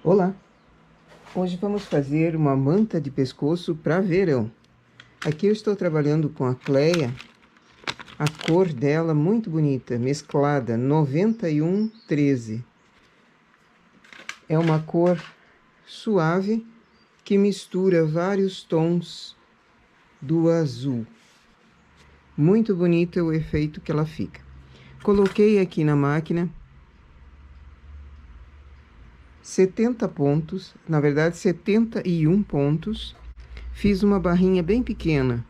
Olá! Hoje vamos fazer uma manta de pescoço para verão. Aqui eu estou trabalhando com a Cleia, a cor dela muito bonita, mesclada, 9113. É uma cor suave que mistura vários tons do azul. Muito bonito o efeito que ela fica. Coloquei aqui na máquina 70 pontos, na verdade 71 pontos. Fiz uma barrinha bem pequena,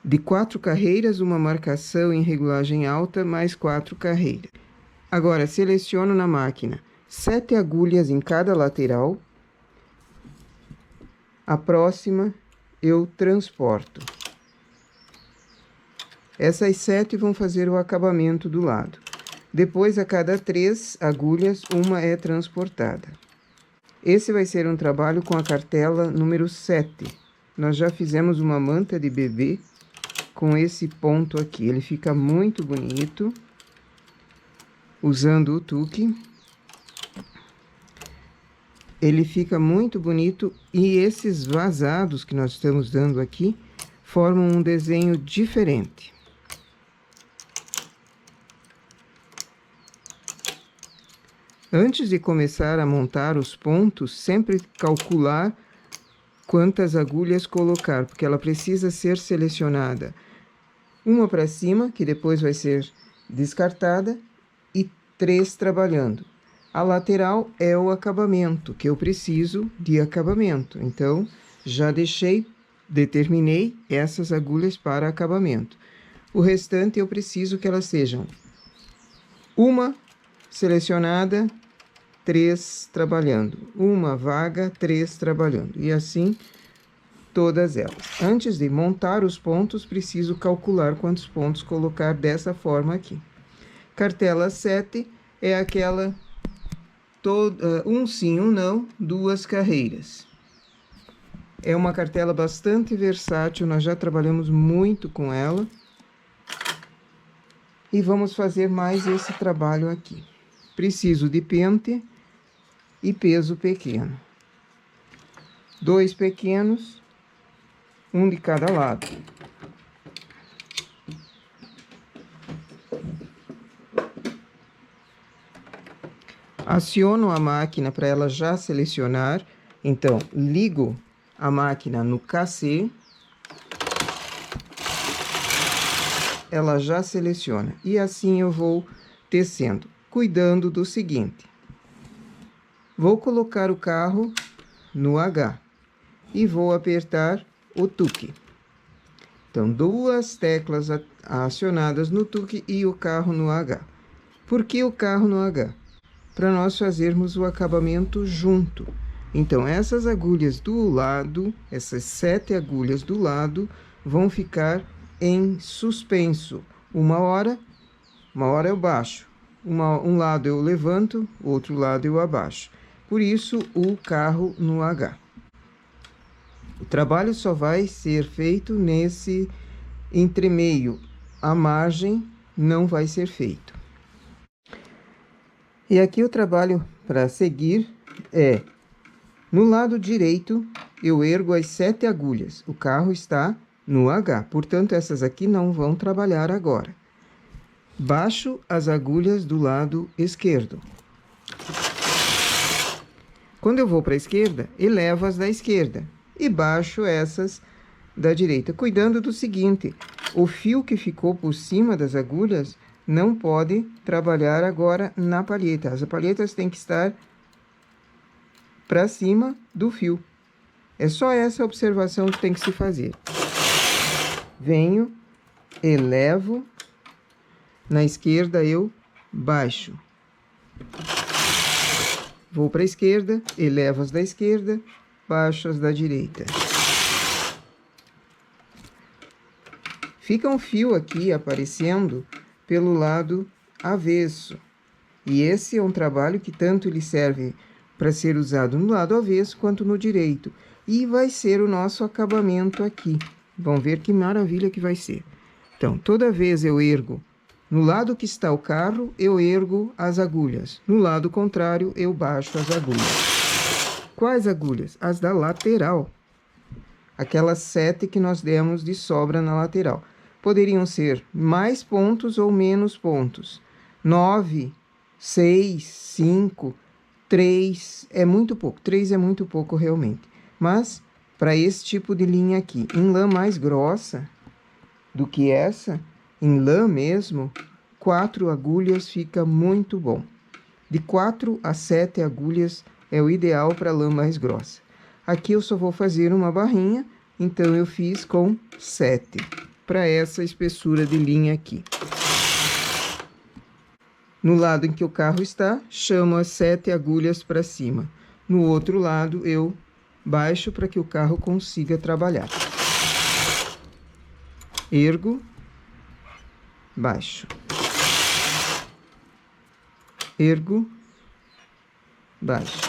de 4 carreiras, uma marcação em regulagem alta, mais 4 carreiras. Agora, seleciono na máquina 7 agulhas em cada lateral. A próxima eu transporto. Essas 7 vão fazer o acabamento do lado. Depois, a cada 3 agulhas, uma é transportada. Esse vai ser um trabalho com a cartela número 7. Nós já fizemos uma manta de bebê com esse ponto aqui. Ele fica muito bonito, usando o tuque. Ele fica muito bonito e esses vazados que nós estamos dando aqui formam um desenho diferente. Antes de começar a montar os pontos, sempre calcular quantas agulhas colocar, porque ela precisa ser selecionada. Uma para cima, que depois vai ser descartada, e 3 trabalhando. A lateral é o acabamento, que eu preciso de acabamento. Então, já determinei essas agulhas para acabamento. O restante eu preciso que elas sejam uma selecionada, 3 trabalhando, uma vaga, 3 trabalhando, e assim todas elas. Antes de montar os pontos, preciso calcular quantos pontos colocar dessa forma aqui. Cartela 7 é aquela um sim, um não, 2 carreiras. É uma cartela bastante versátil, nós já trabalhamos muito com ela. E vamos fazer mais esse trabalho aqui. Preciso de pente e peso pequeno. 2 pequenos, um de cada lado. Aciono a máquina para ela já selecionar. Então, ligo a máquina no KC. Ela já seleciona. E assim eu vou tecendo, cuidando do seguinte. Vou colocar o carro no H e vou apertar o tuque. Então, 2 teclas acionadas no tuque e o carro no H. Por que o carro no H? Para nós fazermos o acabamento junto. Então, essas agulhas do lado, essas 7 agulhas do lado, vão ficar em suspenso. Uma hora eu baixo. Um lado eu levanto, outro lado eu abaixo. Por isso, o carro no H. O trabalho só vai ser feito nesse entremeio. A margem não vai ser feito. E aqui o trabalho para seguir é, no lado direito, eu ergo as 7 agulhas. O carro está no H, portanto, essas aqui não vão trabalhar agora. Baixo as agulhas do lado esquerdo. Quando eu vou para a esquerda, elevo as da esquerda e baixo essas da direita, cuidando do seguinte, o fio que ficou por cima das agulhas não pode trabalhar agora na palheta. As palhetas têm que estar para cima do fio. É só essa observação que tem que se fazer. Venho, elevo, na esquerda eu baixo. Vou para a esquerda, elevo as da esquerda, baixo as da direita. Fica um fio aqui aparecendo pelo lado avesso. E esse é um trabalho que tanto ele serve para ser usado no lado avesso quanto no direito. E vai ser o nosso acabamento aqui. Vão ver que maravilha que vai ser. Então, toda vez eu ergo No lado que está o carro, eu ergo as agulhas. No lado contrário, eu baixo as agulhas. Quais agulhas? As da lateral. Aquelas 7 que nós demos de sobra na lateral. Poderiam ser mais pontos ou menos pontos. 9, 6, 5, 3 é muito pouco. 3 é muito pouco realmente. Mas, para esse tipo de linha aqui, em lã mais grossa do que essa, em lã mesmo, 4 agulhas fica muito bom. De 4 a 7 agulhas é o ideal para lã mais grossa. Aqui eu só vou fazer uma barrinha, então eu fiz com 7, para essa espessura de linha aqui. No lado em que o carro está, chamo as 7 agulhas para cima. No outro lado, eu baixo para que o carro consiga trabalhar. Ergo, baixo. Ergo, baixo.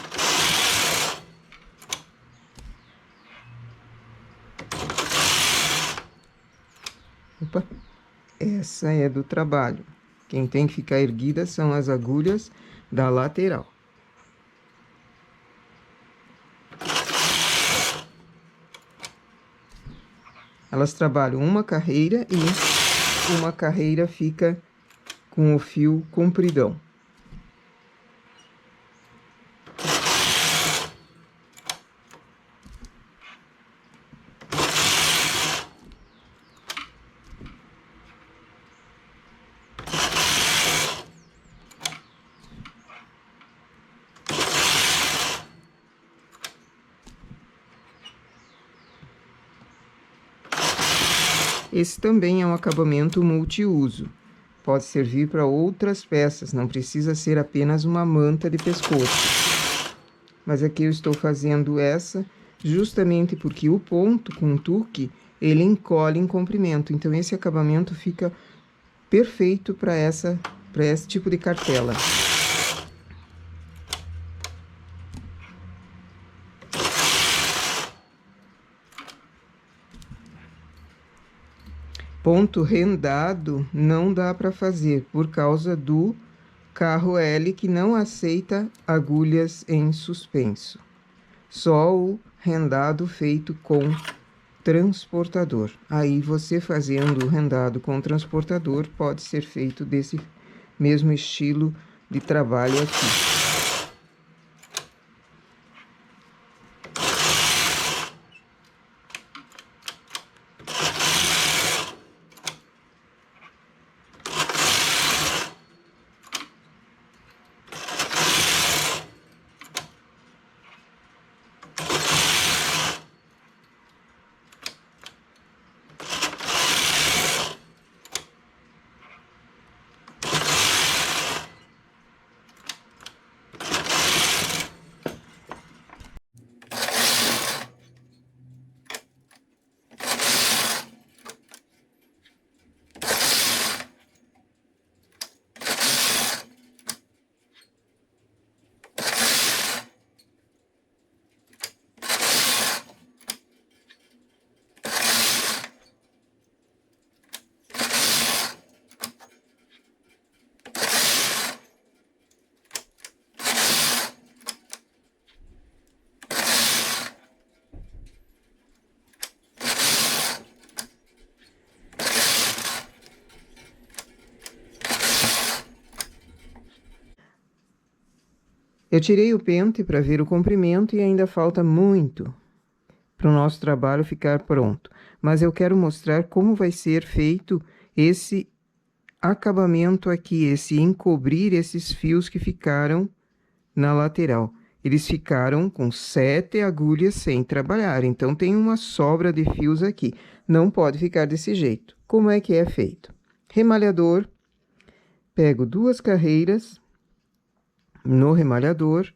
Opa, essa é do trabalho. Quem tem que ficar erguida são as agulhas da lateral. Elas trabalham uma carreira e uma carreira fica com o fio compridão. Esse também é um acabamento multiuso. Pode servir para outras peças, não precisa ser apenas uma manta de pescoço. Mas aqui eu estou fazendo essa justamente porque o ponto com tuque, ele encolhe em comprimento. Então, esse acabamento fica perfeito para esse tipo de cartela. Ponto rendado não dá para fazer por causa do carro L que não aceita agulhas em suspenso. Só o rendado feito com transportador. Aí você fazendo o rendado com transportador pode ser feito desse mesmo estilo de trabalho aqui. Eu tirei o pente para ver o comprimento e ainda falta muito para o nosso trabalho ficar pronto. Mas eu quero mostrar como vai ser feito esse acabamento aqui, esse encobrir esses fios que ficaram na lateral. Eles ficaram com 7 agulhas sem trabalhar, então tem uma sobra de fios aqui. Não pode ficar desse jeito. Como é que é feito? Remalhador, pego 2 carreiras no remalhador,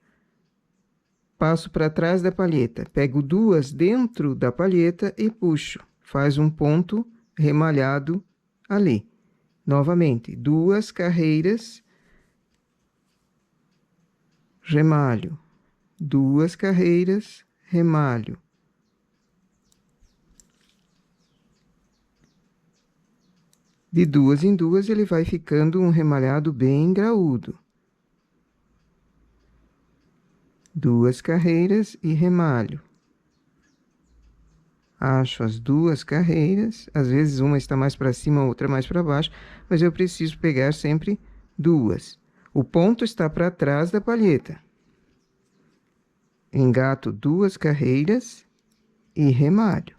passo para trás da palheta, pego 2 dentro da palheta e puxo. Faz um ponto remalhado ali. Novamente, 2 carreiras, remalho, 2 carreiras, remalho. De 2 em 2 ele vai ficando um remalhado bem graúdo. 2 carreiras e remalho. Acho as 2 carreiras, às vezes uma está mais para cima, outra mais para baixo, mas eu preciso pegar sempre 2. O ponto está para trás da palheta. Engato 2 carreiras e remalho.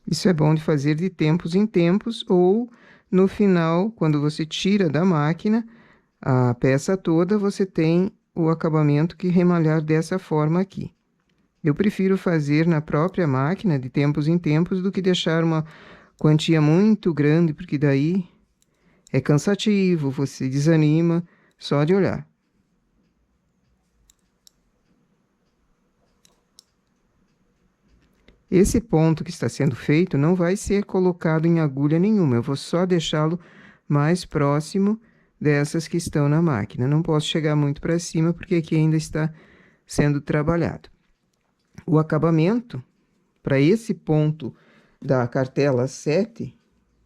Isso é bom de fazer de tempos em tempos ou no final, quando você tira da máquina a peça toda, você tem o acabamento que remalhar dessa forma aqui. Eu prefiro fazer na própria máquina de tempos em tempos do que deixar uma quantia muito grande, porque daí é cansativo, você desanima só de olhar. Esse ponto que está sendo feito não vai ser colocado em agulha nenhuma, eu vou só deixá-lo mais próximo dessas que estão na máquina. Não posso chegar muito para cima, porque aqui ainda está sendo trabalhado. O acabamento, para esse ponto da cartela 7,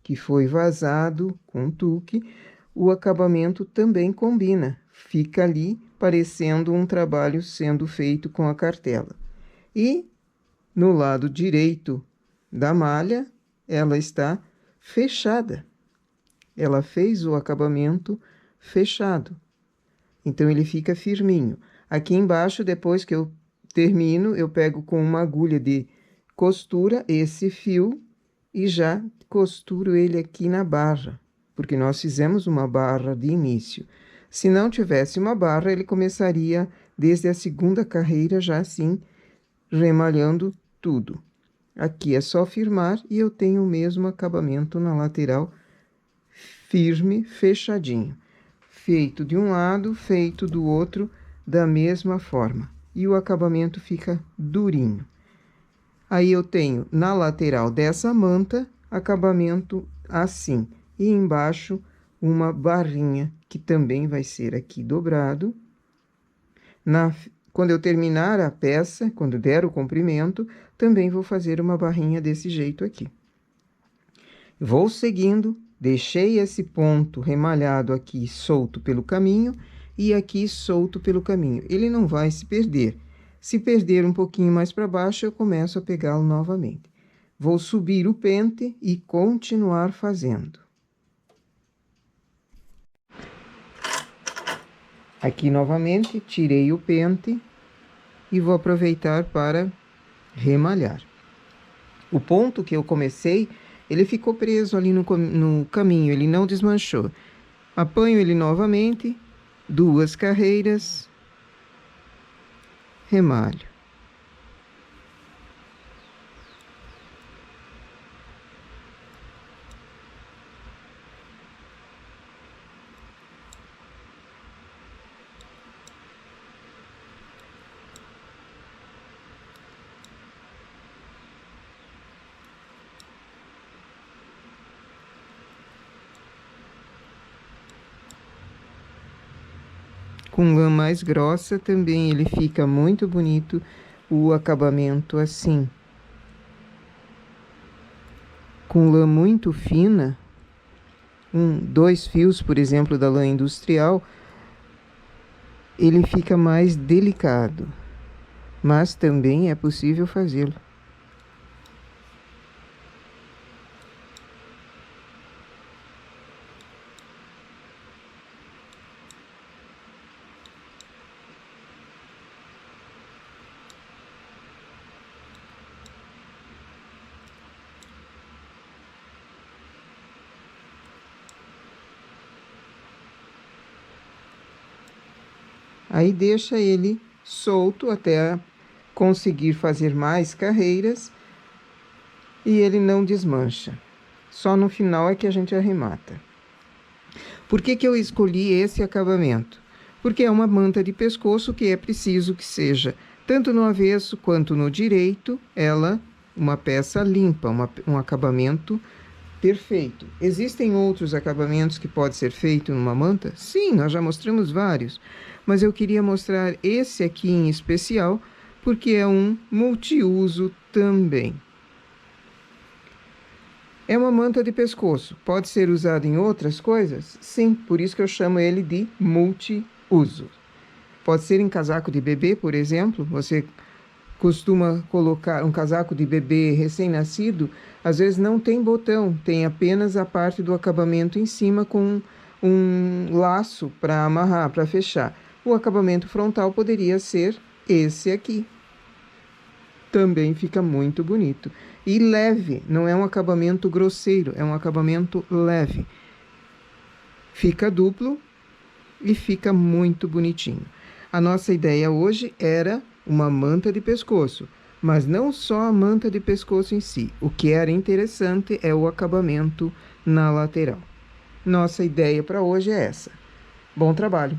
que foi vazado com tuque, o acabamento também combina. Fica ali parecendo um trabalho sendo feito com a cartela. E no lado direito da malha, ela está fechada. Ela fez o acabamento fechado. Então, ele fica firminho. Aqui embaixo, depois que eu termino, eu pego com uma agulha de costura esse fio e já costuro ele aqui na barra, porque nós fizemos uma barra de início. Se não tivesse uma barra, ele começaria desde a segunda carreira já assim, remalhando tudo. Aqui é só firmar e eu tenho o mesmo acabamento na lateral, firme, fechadinho. Feito de um lado, feito do outro, da mesma forma. E o acabamento fica durinho. Aí eu tenho na lateral dessa manta, acabamento assim. E embaixo, uma barrinha, que também vai ser aqui dobrado. Quando eu terminar a peça, quando der o comprimento, também vou fazer uma barrinha desse jeito aqui. Vou seguindo, deixei esse ponto remalhado aqui solto pelo caminho e aqui solto pelo caminho. Ele não vai se perder. Se perder um pouquinho mais para baixo, eu começo a pegá-lo novamente. Vou subir o pente e continuar fazendo. Aqui novamente, tirei o pente e vou aproveitar para remalhar. O ponto que eu comecei, ele ficou preso ali no caminho, ele não desmanchou. Apanho ele novamente, 2 carreiras, remalho. Com lã mais grossa também ele fica muito bonito o acabamento assim. Com lã muito fina, 2 fios, por exemplo, da lã industrial, ele fica mais delicado, mas também é possível fazê-lo. Aí deixa ele solto até conseguir fazer mais carreiras e ele não desmancha. Só no final é que a gente arremata. Por que que eu escolhi esse acabamento? Porque é uma manta de pescoço que é preciso que seja, tanto no avesso quanto no direito, ela uma peça limpa, um acabamento perfeito. Existem outros acabamentos que pode ser feito numa manta? Sim, nós já mostramos vários, mas eu queria mostrar esse aqui em especial, porque é um multiuso também. É uma manta de pescoço. Pode ser usado em outras coisas? Sim, por isso que eu chamo ele de multiuso. Pode ser em casaco de bebê, por exemplo. Você costuma colocar um casaco de bebê recém-nascido, às vezes não tem botão, tem apenas a parte do acabamento em cima com um laço para amarrar, para fechar. O acabamento frontal poderia ser esse aqui. Também fica muito bonito. E leve, não é um acabamento grosseiro, é um acabamento leve. Fica duplo e fica muito bonitinho. A nossa ideia hoje era uma manta de pescoço, mas não só a manta de pescoço em si. O que era interessante é o acabamento na lateral. Nossa ideia para hoje é essa. Bom trabalho!